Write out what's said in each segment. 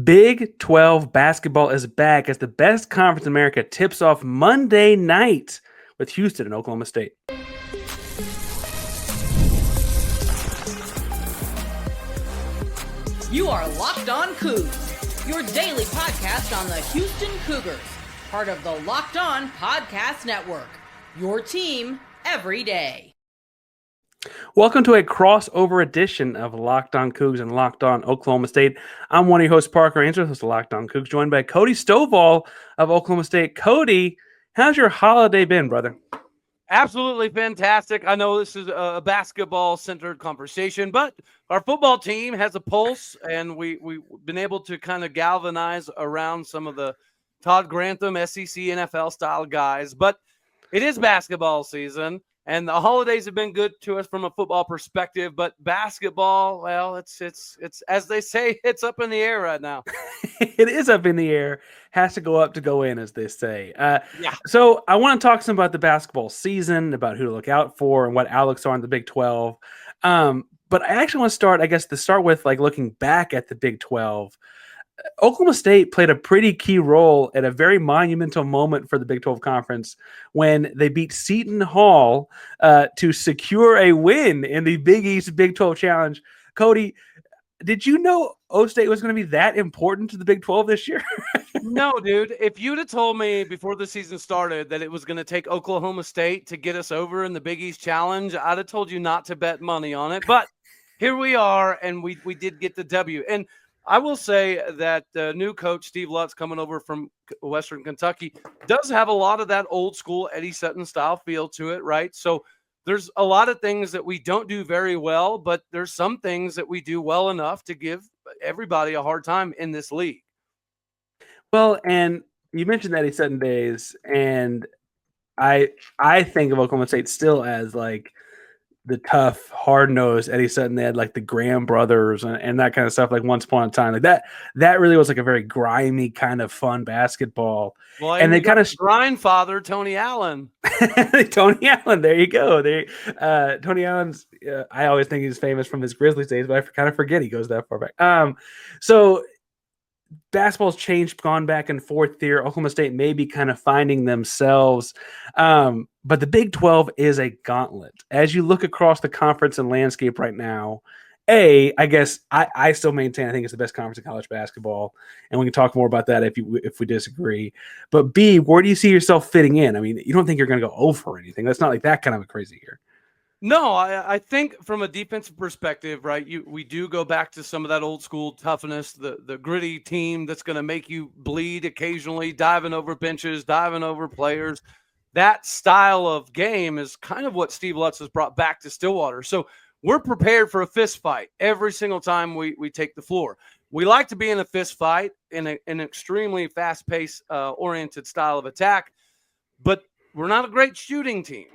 Big 12 basketball is back as the best conference in America tips off Monday night with Houston and Oklahoma State. You are Locked On Cougs, your daily podcast on the Houston Cougars, part of the Locked On Podcast Network, your team every day. Welcome to a crossover edition of Locked On Cougs and Locked On Oklahoma State. I'm one of your hosts, Parker Ainsworth, host of Locked On Cougs, joined by Cody Stovall of Oklahoma State. Cody, how's your holiday been, brother? Absolutely fantastic. I know this is a basketball-centered conversation, but our football team has a pulse, and we've been able to kind of galvanize around some of the Todd Grantham, SEC, NFL-style guys. But it is basketball season, and the holidays have been good to us from a football perspective. But basketball, well, it's as they say, it's up in the air right now. It is up in the air. Has to go up to go in, as they say. Yeah. So I want to talk some about the basketball season, about who to look out for, and what outlooks are in the Big 12. But I actually want to start with like looking back at the Big 12. Oklahoma State played a pretty key role at a very monumental moment for the Big 12 Conference when they beat Seton Hall to secure a win in the Big East Big 12 Challenge. Cody, did you know O State was going to be that important to the Big 12 this year? No, dude. If you'd have told me before the season started that it was going to take Oklahoma State to get us over in the Big East Challenge, I'd have told you not to bet money on it. But here we are, and we did get the W. And I will say that the new coach, Steve Lutz, coming over from Western Kentucky, does have a lot of that old school Eddie Sutton style feel to it, right? So there's a lot of things that we don't do very well, but there's some things that we do well enough to give everybody a hard time in this league. Well, and you mentioned Eddie Sutton days, and I think of Oklahoma State still as like the tough, hard-nosed Eddie Sutton. They had like the Graham brothers and that kind of stuff. Like once upon a time, like that really was like a very grimy kind of fun basketball. Well, and they kind of grind father Tony Allen. Tony Allen, there you go. Tony Allen's. I always think he's famous from his Grizzlies days, but I kind of forget he goes that far back. So basketball's changed, gone back and forth there. Oklahoma State may be kind of finding themselves. But the Big 12 is a gauntlet. As you look across the conference and landscape right now, I guess I still maintain I think it's the best conference in college basketball, and we can talk more about that if we disagree. But B, where do you see yourself fitting in? I mean, you don't think you're going to go over or anything. That's not like that kind of a crazy year. No, I think from a defensive perspective, right, we do go back to some of that old school toughness, the gritty team that's going to make you bleed occasionally, diving over benches, diving over players. That style of game is kind of what Steve Lutz has brought back to Stillwater. So we're prepared for a fist fight every single time we take the floor. We like to be in a fist fight in an extremely fast-paced, oriented style of attack, but we're not a great shooting team,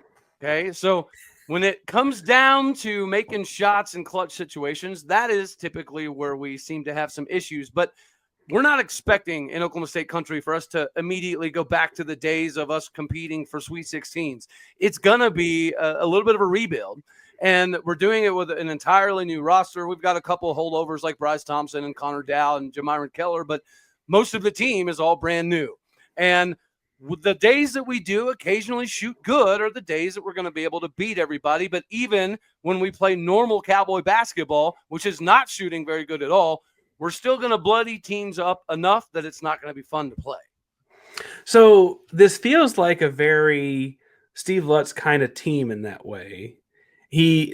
okay? So when it comes down to making shots in clutch situations, that is typically where we seem to have some issues. But we're not expecting in Oklahoma State country for us to immediately go back to the days of us competing for Sweet 16s. It's going to be a little bit of a rebuild, and we're doing it with an entirely new roster. We've got a couple of holdovers like Bryce Thompson and Connor Dow and Jamiron Keller, but most of the team is all brand new. And the days that we do occasionally shoot good are the days that we're going to be able to beat everybody. But even when we play normal Cowboy basketball, which is not shooting very good at all, we're still going to bloody teams up enough that it's not going to be fun to play. So this feels like a very Steve Lutz kind of team in that way.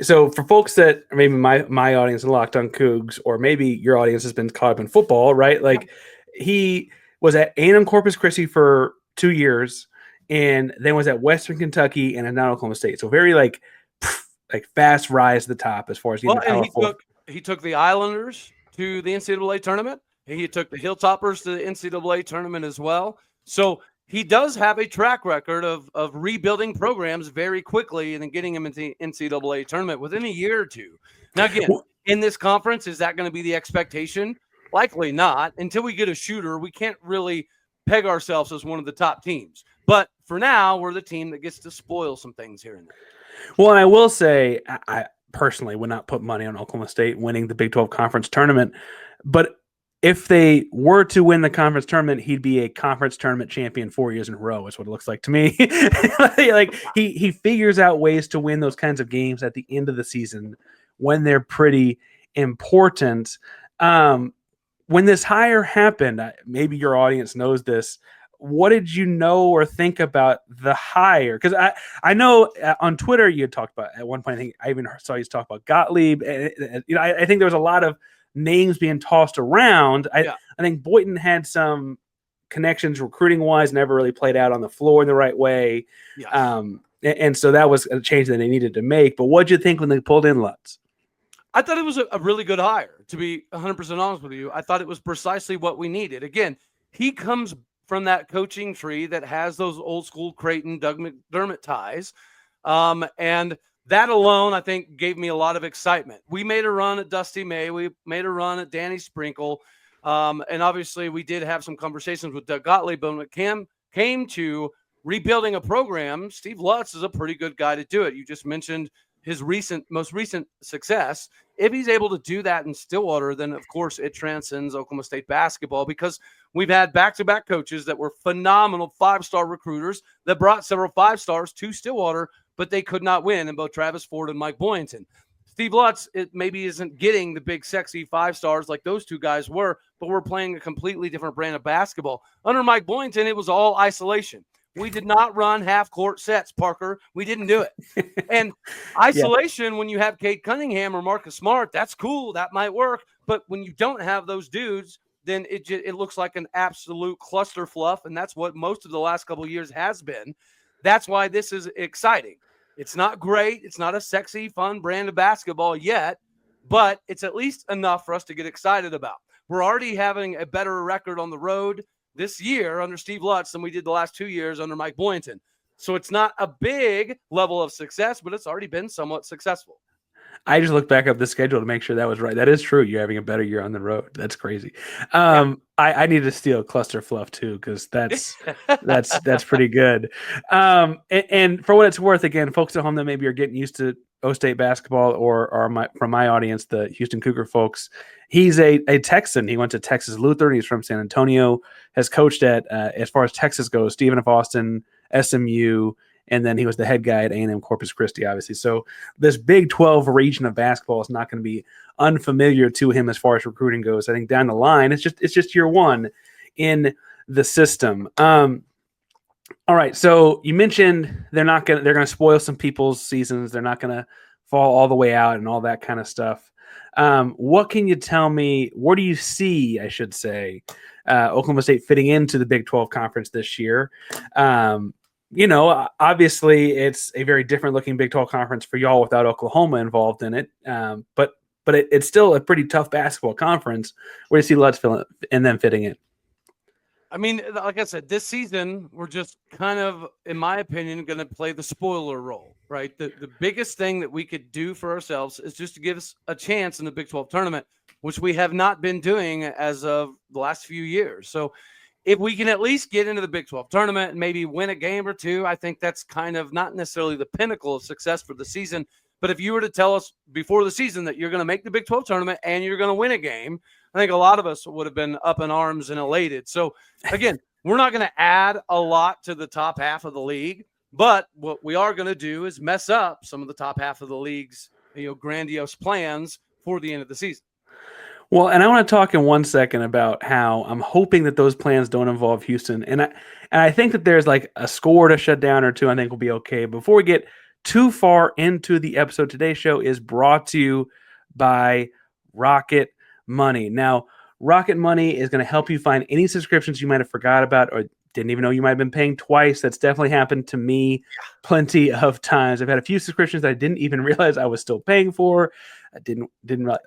So for folks that maybe my audience is Locked On Cougs, or maybe your audience has been caught up in football, right? Like he was at A&M Corpus Christi for 2 years, and then was at Western Kentucky and now Oklahoma State. So very like fast rise to the top as far as getting powerful. He took the Islanders to the NCAA tournament. He took the Hilltoppers to the NCAA tournament as well. So he does have a track record of rebuilding programs very quickly and then getting them into the NCAA tournament within a year or two. Now, again, in this conference, is that going to be the expectation? Likely not. Until we get a shooter, we can't really peg ourselves as one of the top teams. But for now, we're the team that gets to spoil some things here and there. Well, and I will say, I personally would not put money on Oklahoma State winning the Big 12 conference tournament, but if they were to win the conference tournament, he'd be a conference tournament champion 4 years in a row. Is what it looks like to me. Like he figures out ways to win those kinds of games at the end of the season when they're pretty important. When this hire happened, maybe your audience knows this. What did you know or think about the hire? Because I know on Twitter you had talked about at one point. I think I even saw you talk about Gottlieb. And, I think there was a lot of names being tossed around. I think Boynton had some connections recruiting wise, never really played out on the floor in the right way. Yes. And so that was a change that they needed to make. But what'd you think when they pulled in Lutz? I thought it was a really good hire, to be 100% honest with you. I thought it was precisely what we needed. Again, he comes from that coaching tree that has those old school Creighton, Doug McDermott ties. And that alone, I think, gave me a lot of excitement. We made a run at Dusty May. We made a run at Danny Sprinkle. And obviously, we did have some conversations with Doug Gottlieb. But when it came to rebuilding a program, Steve Lutz is a pretty good guy to do it. You just mentioned his most recent success. If he's able to do that in Stillwater, then of course it transcends Oklahoma State basketball, because we've had back-to-back coaches that were phenomenal 5-star recruiters that brought several 5-stars to Stillwater, but they could not win in both Travis Ford and Mike Boynton. Steve Lutz, it maybe isn't getting the big sexy 5-stars like those two guys were, but we're playing a completely different brand of basketball. Under Mike Boynton, it was all isolation. We did not run half-court sets, Parker. We didn't do it. And isolation, when you have Cade Cunningham or Marcus Smart, that's cool. That might work. But when you don't have those dudes, then it looks like an absolute cluster fluff, and that's what most of the last couple of years has been. That's why this is exciting. It's not great. It's not a sexy, fun brand of basketball yet, but it's at least enough for us to get excited about. We're already having a better record on the road this year under Steve Lutz than we did the last 2 years under Mike Boynton. So it's not a big level of success, but it's already been somewhat successful. I just looked back up the schedule to make sure that was right. That is true. You're having a better year on the road. That's crazy. I need to steal cluster fluff too, because that's pretty good. And for what it's worth, again, folks at home that maybe are getting used to O State basketball or from my audience, the Houston Cougar folks, he's a Texan. He went to Texas Lutheran. He's from San Antonio, has coached at, as far as Texas goes, Stephen F. Austin, SMU, and then he was the head guy at A&M Corpus Christi, obviously. So this Big 12 region of basketball is not going to be unfamiliar to him as far as recruiting goes. I think down the line, it's just year one in the system. All right, so you mentioned they're going to spoil some people's seasons. They're not going to fall all the way out and all that kind of stuff. What can you tell me? Where do you see, I should say, Oklahoma State fitting into the Big 12 conference this year? Obviously it's a very different looking Big 12 conference for y'all without Oklahoma involved in it. But it's still a pretty tough basketball conference. Where do you see Lutz and them fitting in? I mean, like I said, this season, we're just kind of, in my opinion, going to play the spoiler role, right? The biggest thing that we could do for ourselves is just to give us a chance in the Big 12 tournament, which we have not been doing as of the last few years. So if we can at least get into the Big 12 tournament and maybe win a game or two, I think that's kind of not necessarily the pinnacle of success for the season. But if you were to tell us before the season that you're going to make the Big 12 tournament and you're going to win a game, I think a lot of us would have been up in arms and elated. So, again, we're not going to add a lot to the top half of the league, but what we are going to do is mess up some of the top half of the league's grandiose plans for the end of the season. Well, and I want to talk in 1 second about how I'm hoping that those plans don't involve Houston. And I think that there's like a score to shut down or two I think will be okay. Before we get too far into the episode, today's show is brought to you by Rocket Money. Now, Rocket Money is going to help you find any subscriptions you might have forgot about or didn't even know you might have been paying twice. That's definitely happened to me plenty of times. I've had a few subscriptions that I didn't even realize I was still paying for. I didn't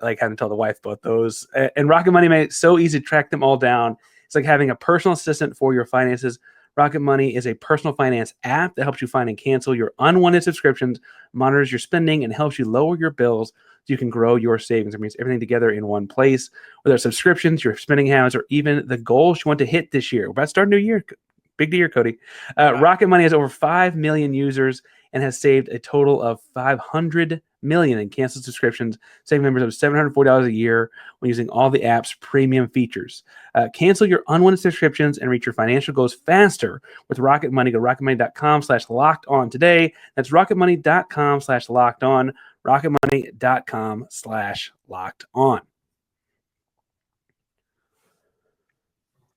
like having to tell the wife about those. And Rocket Money made it so easy to track them all down. It's like having a personal assistant for your finances. Rocket Money is a personal finance app that helps you find and cancel your unwanted subscriptions, monitors your spending, and helps you lower your bills so you can grow your savings. It brings everything together in one place, whether it's subscriptions, your spending habits, or even the goals you want to hit this year. We're about to start a new year, Big to hear, Cody. Right. Rocket Money has over 5 million users and has saved a total of $500 million in canceled subscriptions, saving members of $740 a year when using all the app's premium features. Cancel your unwanted subscriptions and reach your financial goals faster with Rocket Money. Go to rocketmoney.com/locked-on today. That's rocketmoney.com/locked-on. rocketmoney.com/locked-on.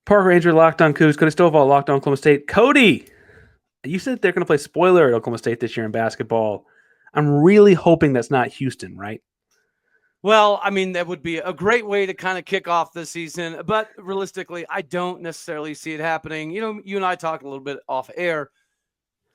Park Ranger, Locked On Coogs. Cody Stovall, Locked On Oklahoma State. Cody, you said they're going to play spoiler at Oklahoma State this year in basketball. I'm really hoping that's not Houston, right? Well, I mean, that would be a great way to kind of kick off the season, but realistically, I don't necessarily see it happening. You know, you and I talked a little bit off air.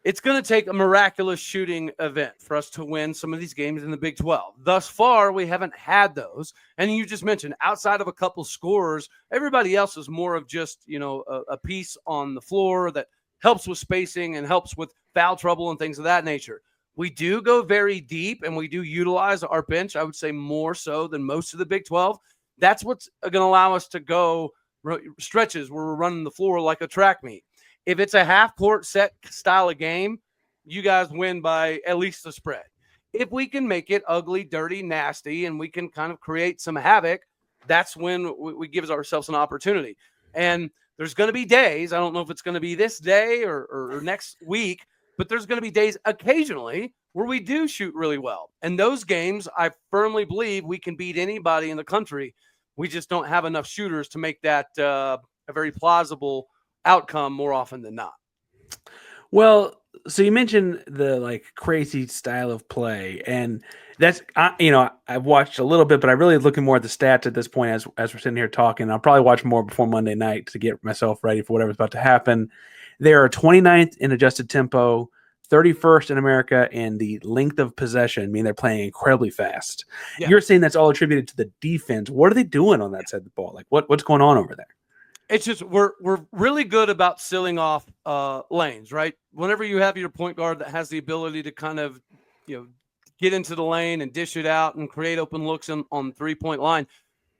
It's going to take a miraculous shooting event for us to win some of these games in the Big 12. Thus far, we haven't had those. And you just mentioned, outside of a couple scorers, everybody else is more of just, you know, a piece on the floor that helps with spacing and helps with foul trouble and things of that nature. We do go very deep, and we do utilize our bench, I would say more so than most of the Big 12. That's what's going to allow us to go stretches where we're running the floor like a track meet. If it's a half-court set style of game, you guys win by at least the spread. If we can make it ugly, dirty, nasty, and we can kind of create some havoc, that's when we give ourselves an opportunity. And there's going to be days, I don't know if it's going to be this day or next week, but there's going to be days occasionally where we do shoot really well. And those games, I firmly believe we can beat anybody in the country. We just don't have enough shooters to make that a very plausible outcome more often than not. Well, so you mentioned the like crazy style of play, and that's I've watched a little bit, but I'm really looking more at the stats at this point as we're sitting here talking. I'll probably watch more before Monday night to get myself ready for whatever's about to happen. They are 29th in adjusted tempo, 31st in America, and the length of possession, meaning they're playing incredibly fast. Yeah. You're saying that's all attributed to the defense. What are they doing on that side of the ball? Like what's going on over there? It's just we're really good about sealing off lanes, right? Whenever you have your point guard that has the ability to kind of, get into the lane and dish it out and create open looks on 3-point line,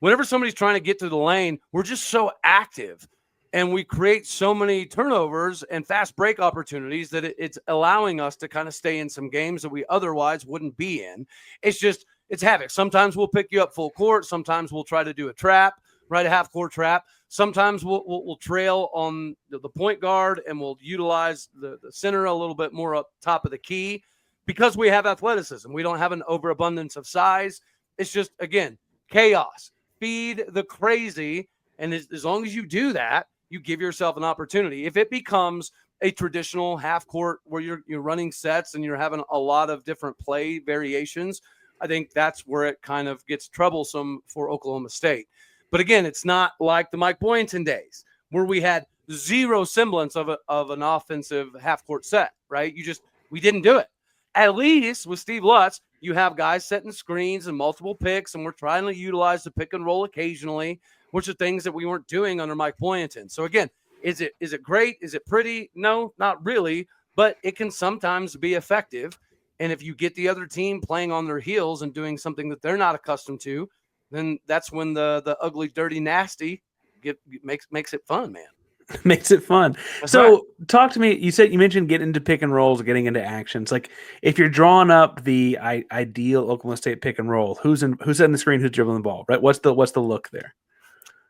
whenever somebody's trying to get to the lane, we're just so active and we create so many turnovers and fast break opportunities that it's allowing us to kind of stay in some games that we otherwise wouldn't be in. It's havoc. Sometimes we'll pick you up full court. Sometimes we'll try to do a trap, right? A half court trap. Sometimes we'll trail on the point guard and we'll utilize the center a little bit more up top of the key because we have athleticism. We don't have an overabundance of size. It's just, again, chaos. Feed the crazy. And as long as you do that, you give yourself an opportunity. If it becomes a traditional half court where you're running sets and you're having a lot of different play variations, I think that's where it kind of gets troublesome for Oklahoma State. But again, it's not like the Mike Boynton days where we had zero semblance of an offensive half-court set, right? We didn't do it. At least with Steve Lutz, you have guys setting screens and multiple picks, and we're trying to utilize the pick and roll occasionally, which are things that we weren't doing under Mike Boynton. So again, is it great? Is it pretty? No, not really, but it can sometimes be effective. And if you get the other team playing on their heels and doing something that they're not accustomed to, then that's when the ugly, dirty, nasty makes it fun, man. Makes it fun. That's so right. Talk to me. You mentioned getting into pick and rolls, getting into actions. Like if you're drawing up the ideal Oklahoma State pick and roll, who's setting the screen, who's dribbling the ball, right? What's the look there?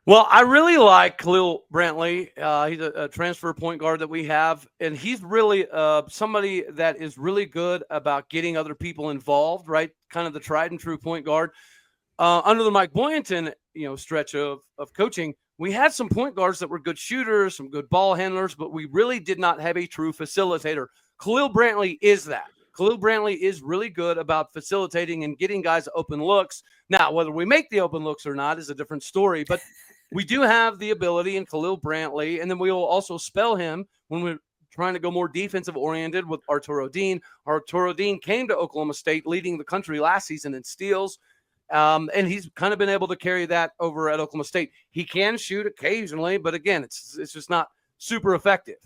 Well, I really like Khalil Brantley. He's a transfer point guard that we have, and he's really somebody that is really good about getting other people involved, right? Kind of the tried and true point guard. Under the Mike Boynton, stretch of coaching, we had some point guards that were good shooters, some good ball handlers, but we really did not have a true facilitator. Khalil Brantley is that. Khalil Brantley is really good about facilitating and getting guys open looks. Now, whether we make the open looks or not is a different story, but we do have the ability in Khalil Brantley, and then we will also spell him when we're trying to go more defensive oriented with Arturo Dean. Arturo Dean came to Oklahoma State leading the country last season in steals. And he's kind of been able to carry that over at Oklahoma State. He can shoot occasionally, but again, it's just not super effective.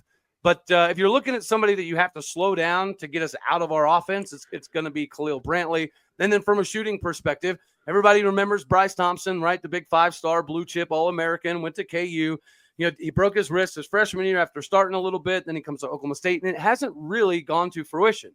But if you're looking at somebody that you have to slow down to get us out of our offense, it's going to be Khalil Brantley. And then from a shooting perspective, everybody remembers Bryce Thompson, right? The big 5-star blue chip All-American, went to KU. he broke his wrist his freshman year after starting a little bit. Then he comes to Oklahoma State, and it hasn't really gone to fruition,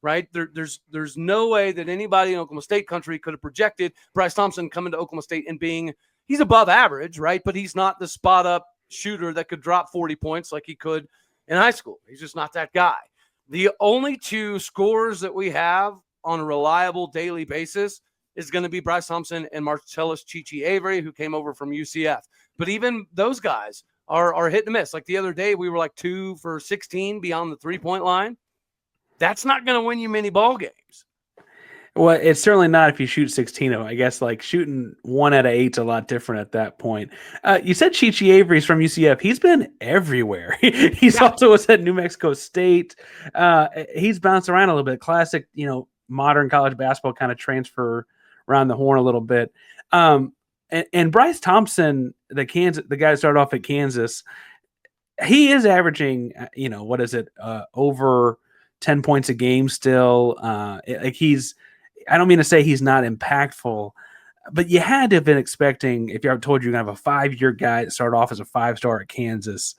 right? There's no way that anybody in Oklahoma State country could have projected Bryce Thompson coming to Oklahoma State and he's above average, right? But he's not the spot up shooter that could drop 40 points like he could in high school. He's just not that guy. The only two scorers that we have on a reliable daily basis is going to be Bryce Thompson and Marcellus Chichi Avery, who came over from UCF. But even those guys are hit and miss. Like the other day, we were like 2 for 16 beyond the 3-point line. That's not going to win you many ball games. Well, it's certainly not if you shoot 16 of them. I guess like shooting 1 out of 8 is a lot different at that point. You said Chichi Avery's from UCF. He's been everywhere. He's also was at New Mexico State. He's bounced around a little bit. Classic, modern college basketball kind of transfer around the horn a little bit. And Bryce Thompson, the guy that started off at Kansas, he is averaging, what is it, over 10 points a game still. I don't mean to say he's not impactful, but you had to have been expecting, if you ever told you're going to have a 5-year guy that started off as a 5-star at Kansas,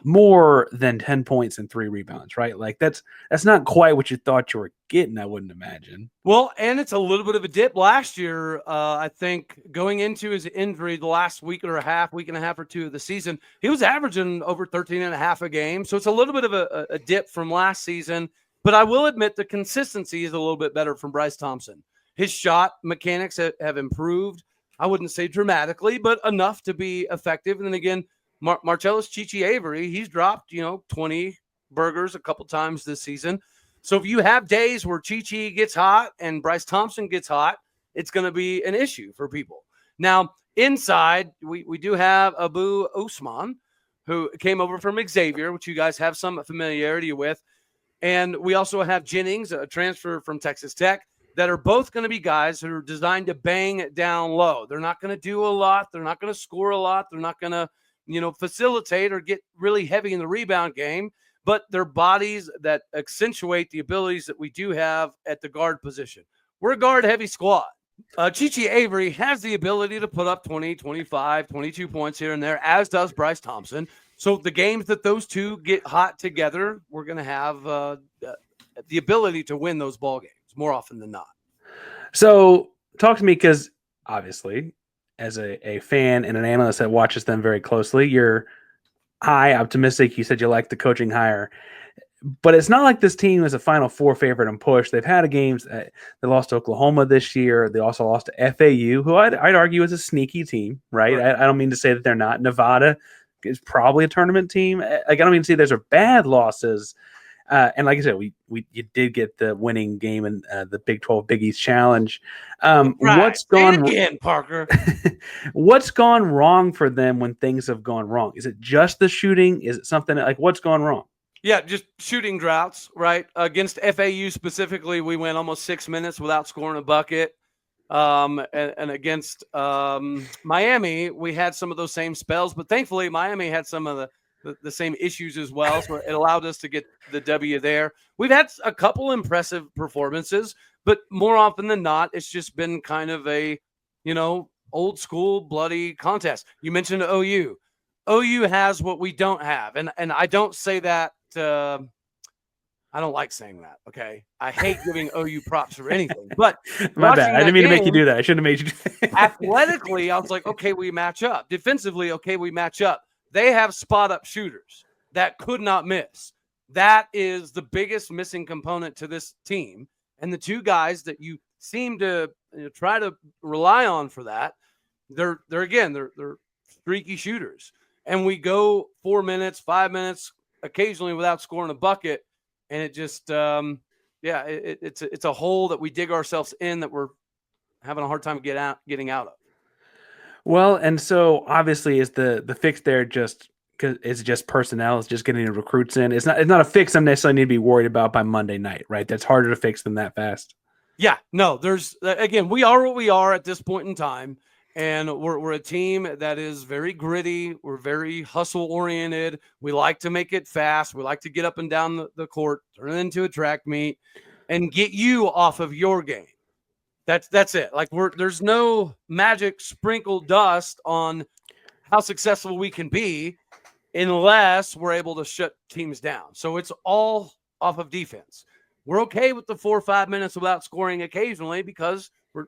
more than 10 points and 3 rebounds, right? Like that's not quite what you thought you were getting, I wouldn't imagine. Well, and it's a little bit of a dip last year. I think going into his injury the last week and a half or 2 of the season, he was averaging over 13 and a half a game. So it's a little bit of a dip from last season. But I will admit the consistency is a little bit better from Bryce Thompson. His shot mechanics have improved. I wouldn't say dramatically, but enough to be effective. And then again, Marcellus Chichi Avery, he's dropped, 20 burgers a couple times this season. So if you have days where Chichi gets hot and Bryce Thompson gets hot, it's going to be an issue for people. Now, inside, we do have Abu Usman, who came over from Xavier, which you guys have some familiarity with. And we also have Jennings, a transfer from Texas Tech, that are both going to be guys who are designed to bang down low. They're not going to do a lot. They're not going to score a lot. They're not going to, facilitate or get really heavy in the rebound game. But they're bodies that accentuate the abilities that we do have at the guard position. We're a guard-heavy squad. Chichi Avery has the ability to put up 20, 25, 22 points here and there, as does Bryce Thompson. So the games that those two get hot together, we're going to have the ability to win those ball games more often than not. So talk to me, because obviously as a fan and an analyst that watches them very closely, you're high optimistic. You said you like the coaching hire. But it's not like this team is a Final Four favorite and push. They've had games. They lost to Oklahoma this year. They also lost to FAU, who I'd argue is a sneaky team, right? I don't mean to say that they're not. Nevada is probably a tournament team. I don't mean to say those are bad losses. And like I said, you did get the winning game in the Big 12 Big East Challenge. What's gone again, Parker? What's gone wrong for them when things have gone wrong? Is it just the shooting? Is it something like what's gone wrong? Yeah, just shooting droughts, right? Against FAU specifically, we went almost 6 minutes without scoring a bucket. And against Miami, we had some of those same spells, but thankfully Miami had some of the same issues as well, so it allowed us to get the W there. We've had a couple impressive performances, but more often than not, it's just been kind of a, old school bloody contest. You mentioned OU. OU has what we don't have, and I don't say that. I don't like saying that. Okay, I hate giving OU props or anything. But my bad. I didn't mean to make you do that. I shouldn't have made you do that. Athletically, I was like, okay, we match up. Defensively, okay, we match up. They have spot up shooters that could not miss. That is the biggest missing component to this team. And the two guys that you seem to try to rely on for that, they're streaky shooters. And we go 4 minutes, 5 minutes, occasionally without scoring a bucket, and it just it's a hole that we dig ourselves in that we're having a hard time getting out of. Well, and so obviously is the fix there just because it's just personnel, it's just getting the recruits in. It's not a fix I'm necessarily need to be worried about by Monday night, right? That's harder to fix than that fast. Yeah, no, we are what we are at this point in time. And we're a team that is very gritty. We're very hustle-oriented. We like to make it fast. We like to get up and down the court, turn it into a track meet, and get you off of your game. That's it. Like there's no magic sprinkled dust on how successful we can be. unless we're able to shut teams down. So it's all off of defense. We're okay with the 4 or 5 minutes without scoring occasionally because we're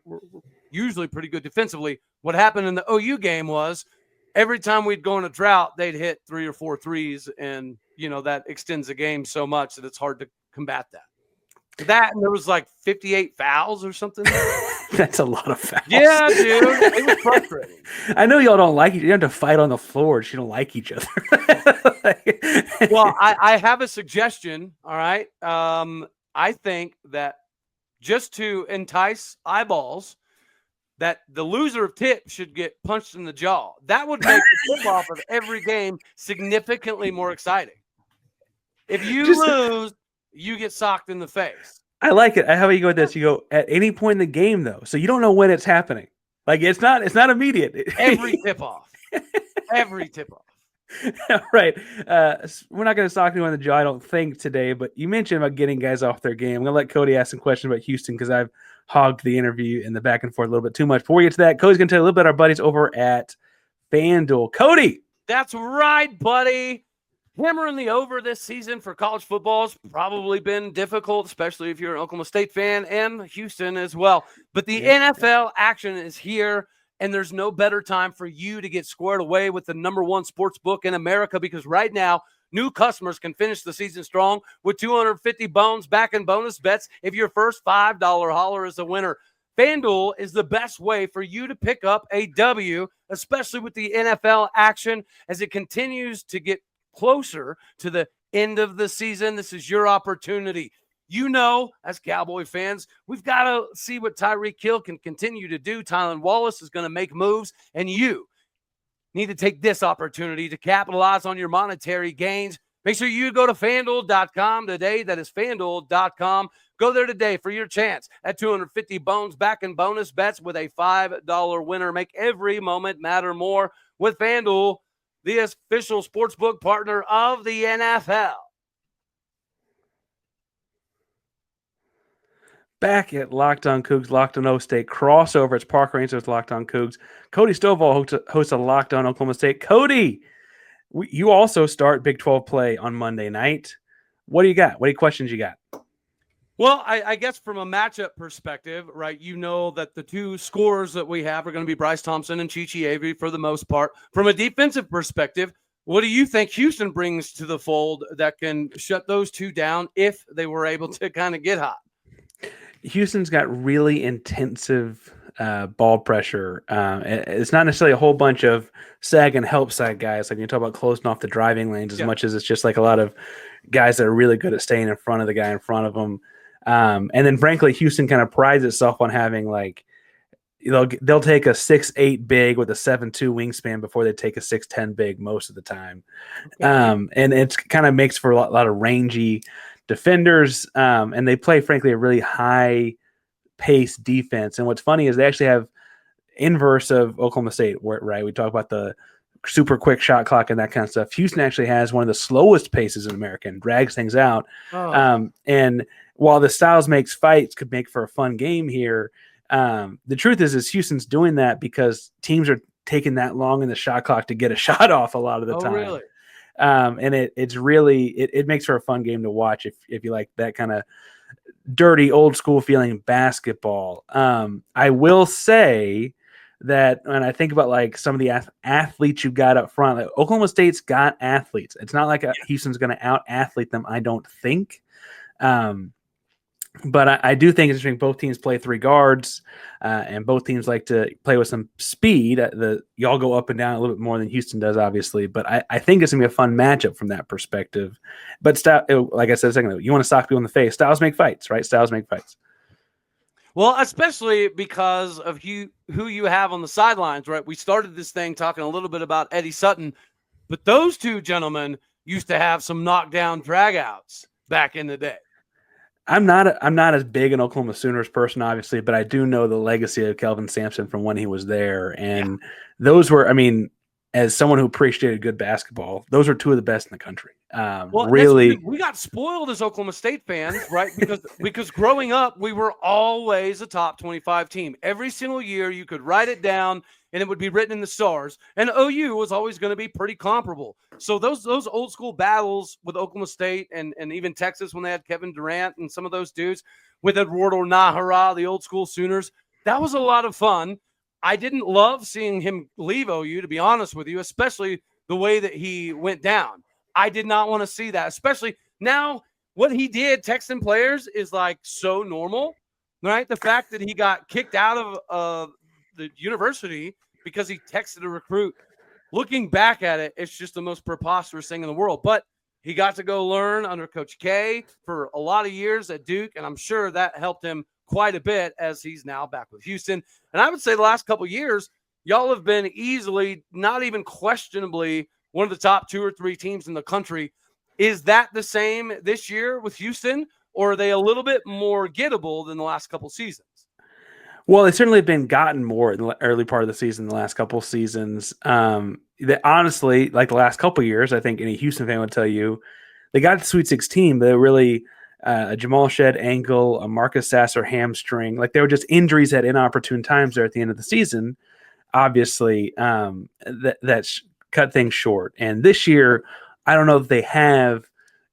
usually pretty good defensively. What happened in the OU game was every time we'd go in a drought, they'd hit 3 or 4 threes, and that extends the game so much that it's hard to combat that. And there was like 58 fouls or something. That's a lot of fouls. Yeah, dude. It was frustrating. I know y'all don't like each other. You have to fight on the floor. You don't like each other. Well, I have a suggestion. All right. I think that just to entice eyeballs, that the loser of tip should get punched in the jaw. That would make the tip-off of every game significantly more exciting. If you lose, you get socked in the face. I like it. How about you go with this? You go at any point in the game, though, so you don't know when it's happening. Like it's not immediate. Every tip-off. Every tip-off. Right. We're not going to sock anyone in the jaw, I don't think, today, but you mentioned about getting guys off their game. I'm going to let Cody ask some questions about Houston because I've hogged the interview and the back and forth a little bit too much. Before we get to that, Cody's going to tell you a little bit about our buddies over at FanDuel. Cody! That's right, buddy. Hammering the over this season for college football has probably been difficult, especially if you're an Oklahoma State fan and Houston as well. But the NFL action is here, and there's no better time for you to get squared away with the #1 sports book in America, because right now, new customers can finish the season strong with 250 bones back in bonus bets if your first $5 hauler is a winner. FanDuel is the best way for you to pick up a W, especially with the NFL action as it continues to get closer to the end of the season. This is your opportunity. As Cowboy fans, we've got to see what Tyreek Hill can continue to do. Tylan Wallace is going to make moves, and you need to take this opportunity to capitalize on your monetary gains. Make sure you go to FanDuel.com today. That is FanDuel.com. Go there today for your chance at 250 bones back in bonus bets with a $5 winner. Make every moment matter more with FanDuel, the official sportsbook partner of the NFL. Back at Locked On Cougs, Locked On O State crossover. It's Parker Rangers with Locked On Cougs. Cody Stovall hosts a Locked On Oklahoma State. Cody, you also start Big 12 play on Monday night. What do you got? What questions you got? Well, I guess from a matchup perspective, right, that the two scorers that we have are going to be Bryce Thompson and Chichi Avery for the most part. From a defensive perspective, what do you think Houston brings to the fold that can shut those two down if they were able to kind of get hot? Houston's got really intensive ball pressure. It's not necessarily a whole bunch of sag and help side guys. Like you talk about closing off the driving lanes as much as it's just like a lot of guys that are really good at staying in front of the guy in front of them. And then frankly, Houston kind of prides itself on having they'll take a 6'8" big with a 7'2" wingspan before they take a 6'10" big most of the time. And it kind of makes for a lot of rangy defenders. And they play, frankly, a really high pace defense. And what's funny is they actually have inverse of Oklahoma State, right? We talk about the super quick shot clock and that kind of stuff. Houston actually has one of the slowest paces in America and drags things out. And while the styles makes fights could make for a fun game here, the truth is Houston's doing that because teams are taking that long in the shot clock to get a shot off a lot of the time. Really? And it's really it makes for a fun game to watch if you like that kind of dirty old school feeling basketball. I will say that when I think about like some of the athletes you got up front, like Oklahoma State's got athletes. It's not like Houston's going to out athlete them, I don't think. But I do think it's interesting. Both teams play three guards, and both teams like to play with some speed. Y'all go up and down a little bit more than Houston does, obviously. But I think it's going to be a fun matchup from that perspective. But like I said a second ago, you want to sock people in the face. Styles make fights, right? Styles make fights. Well, especially because of who you have on the sidelines, right? We started this thing talking a little bit about Eddie Sutton, but those two gentlemen used to have some knockdown dragouts back in the day. I'm not as big an Oklahoma Sooners person, obviously, but I do know the legacy of Kelvin Sampson from when he was there. And those were, as someone who appreciated good basketball, those were two of the best in the country. Really, we got spoiled as Oklahoma State fans, right? Because growing up, we were always a top 25 team. Every single year, you could write it down. and it would be written in the stars. And OU was always going to be pretty comparable. So those old school battles with Oklahoma State and even Texas when they had Kevin Durant and some of those dudes with Eduardo Nahara, the old school Sooners, that was a lot of fun. I didn't love seeing him leave OU, to be honest with you, especially the way that he went down. I did not want to see that, especially now what he did texting players is like so normal, right? The fact that he got kicked out of the university because he texted a recruit. Looking back at it, it's just the most preposterous thing in the world. But he got to go learn under Coach K for a lot of years at Duke, and I'm sure that helped him quite a bit as he's now back with Houston. And I would say the last couple of years, y'all have been easily, not even questionably, one of the top 2 or 3 teams in the country. Is that the same this year with Houston, or are they a little bit more gettable than the last couple seasons? Well, they certainly have been gotten more in the early part of the season, the last couple seasons. That honestly, like the last couple years, I think any Houston fan would tell you, they got to Sweet 16, but they really a Jamal Shed ankle, a Marcus Sasser hamstring, like they were just injuries at inopportune times there at the end of the season. Obviously, that's cut things short. And this year, I don't know if they have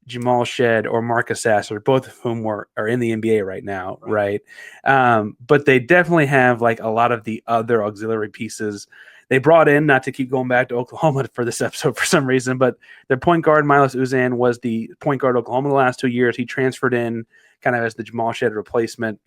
Jamal Shed or Marcus Sasser, both of whom are in the NBA right now, right? But they definitely have like a lot of the other auxiliary pieces. They brought in, not to keep going back to Oklahoma for this episode for some reason, but their point guard, Milos Uzan, was the point guard of Oklahoma the last 2 years. He transferred in kind of as the Jamal Shed replacement.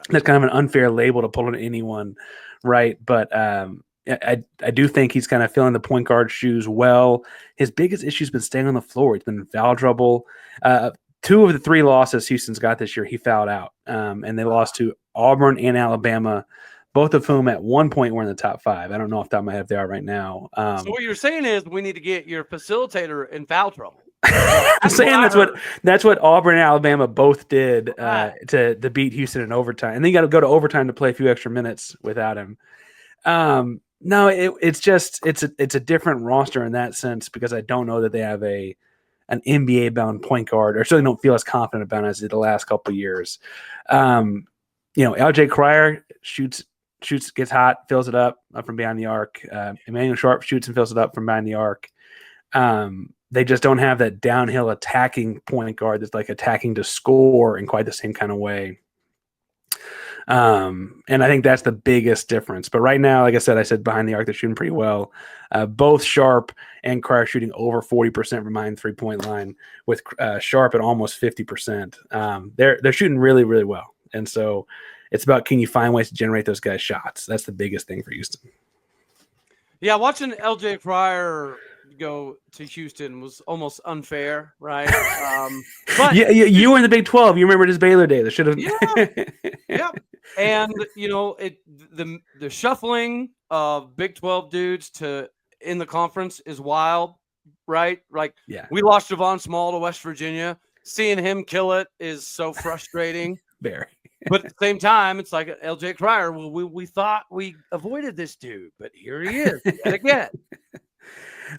That's kind of an unfair label to pull on anyone, right? But I do think he's kind of filling the point guard shoes well. His biggest issue has been staying on the floor. He's been in foul trouble. 2 of the 3 losses Houston's got this year, he fouled out. And they lost to Auburn and Alabama, both of whom at one point were in the top 5. I don't know off the top of my head if they are right now. So what you're saying is we need to get your facilitator in foul trouble. I'm saying that's what Auburn and Alabama both did to beat Houston in overtime. And then you got to go to overtime to play a few extra minutes without him. No, it's a different roster in that sense because I don't know that they have an NBA bound point guard, or certainly don't feel as confident about it as did the last couple of years. LJ Cryer shoots, gets hot, fills it up from behind the arc. Emanuel Sharp shoots and fills it up from behind the arc. They just don't have that downhill attacking point guard that's like attacking to score in quite the same kind of way. And I think that's the biggest difference. But right now, like I said behind the arc, they're shooting pretty well. Both Sharp and Cryer shooting over 40% from behind the 3-point line, with Sharp at almost 50%. They're shooting really, really well. And so it's about, can you find ways to generate those guys shots? That's the biggest thing for Houston. Yeah, watching LJ Cryer go to Houston was almost unfair, right? But yeah, you were in the Big 12. You remember his Baylor days. They should have. Yeah. And the shuffling of Big 12 dudes in the conference is wild, right? Like, we lost Javon Small to West Virginia. Seeing him kill it is so frustrating. Very. But at the same time, it's like LJ Cryer. Well, we thought we avoided this dude, but here he is yet again.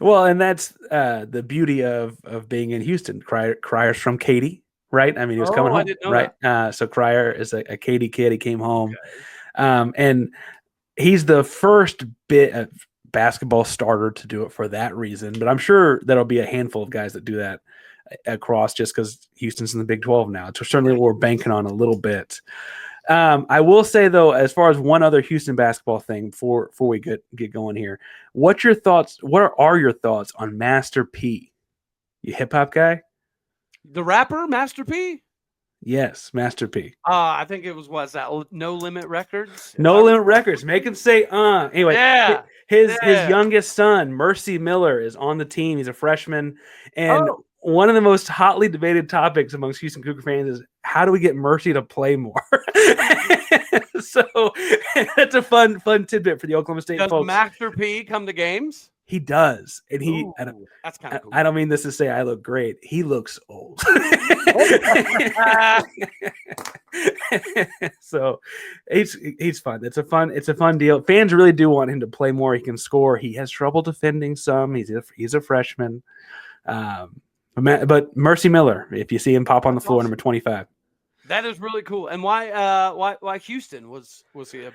Well, and that's the beauty of being in Houston. Cryer's from Katy, right? I mean, he was coming home, right? So Cryer is a Katy kid. He came home, and he's the first bit of basketball starter to do it for that reason. But I'm sure there'll be a handful of guys that do that across, just because Houston's in the Big 12 now. It's certainly what we're banking on a little bit. I will say, though, as far as one other Houston basketball thing before we get going here, what's your thoughts? What are your thoughts on Master P? You hip hop guy? The rapper Master P? Yes, Master P. I think it was what's that? No Limit Records. No Limit Records. Make him say Anyway, his youngest son, Mercy Miller, is on the team. He's a freshman, and one of the most hotly debated topics amongst Houston Cougar fans is, how do we get Mercy to play more? So that's a fun tidbit for the Oklahoma State folks. Does Master P come to games? He does, and that's kind of cool. I don't mean this to say I look great. He looks old. So he's fun. It's a fun deal. Fans really do want him to play more. He can score. He has trouble defending some. He's a freshman. But Mercy Miller, if you see him pop on the floor, number 25. That is really cool. And why Houston was he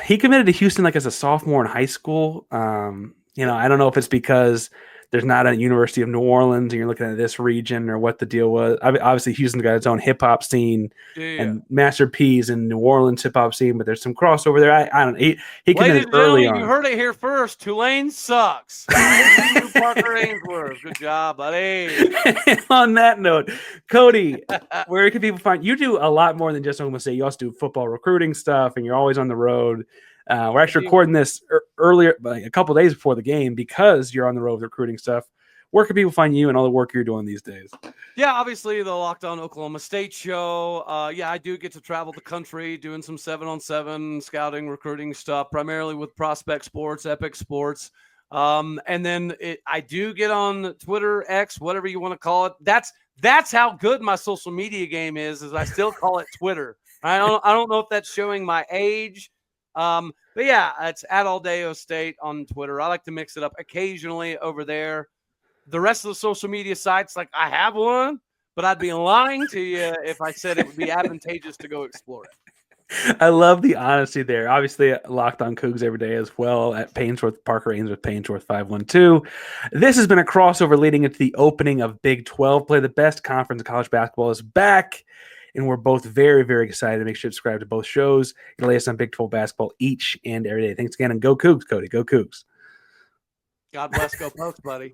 He committed to Houston like as a sophomore in high school. I don't know if it's because there's not a University of New Orleans and you're looking at this region or what the deal was. Obviously, Houston's got its own hip hop scene and Master P's in New Orleans hip hop scene, but there's some crossover there. I don't know. He committed early on. You heard it here first. Tulane sucks. Parker Ainsworth. Good job, buddy. On that note, Cody, where can people find you? Do a lot more than just Oklahoma State. You also do football recruiting stuff, and you're always on the road. We're actually recording this earlier, like a couple days before the game, because you're on the road with recruiting stuff. Where can people find you and all the work you're doing these days? Yeah, obviously the Locked On Oklahoma State show. I do get to travel the country doing some 7-on-7 scouting, recruiting stuff, primarily with Prospect Sports, Epic Sports. And then I do get on Twitter, X, whatever you want to call it. That's how good my social media game is I still call it Twitter. I don't know if that's showing my age. But yeah, it's at Aldeo State on Twitter. I like to mix it up occasionally over there. The rest of the social media sites, like I have one, but I'd be lying to you if I said it would be advantageous to go explore it. I love the honesty there. Obviously, Locked On Cougs every day as well at Painsworth, Parker Ainsworth, Painsworth 512. This has been a crossover leading into the opening of Big 12 play. The best conference in college basketball is back, and we're both very, very excited. Make sure to subscribe to both shows and lay us on Big 12 basketball each and every day. Thanks again, and go Cougs, Cody. Go Cougs. God bless. Go Pokes, buddy.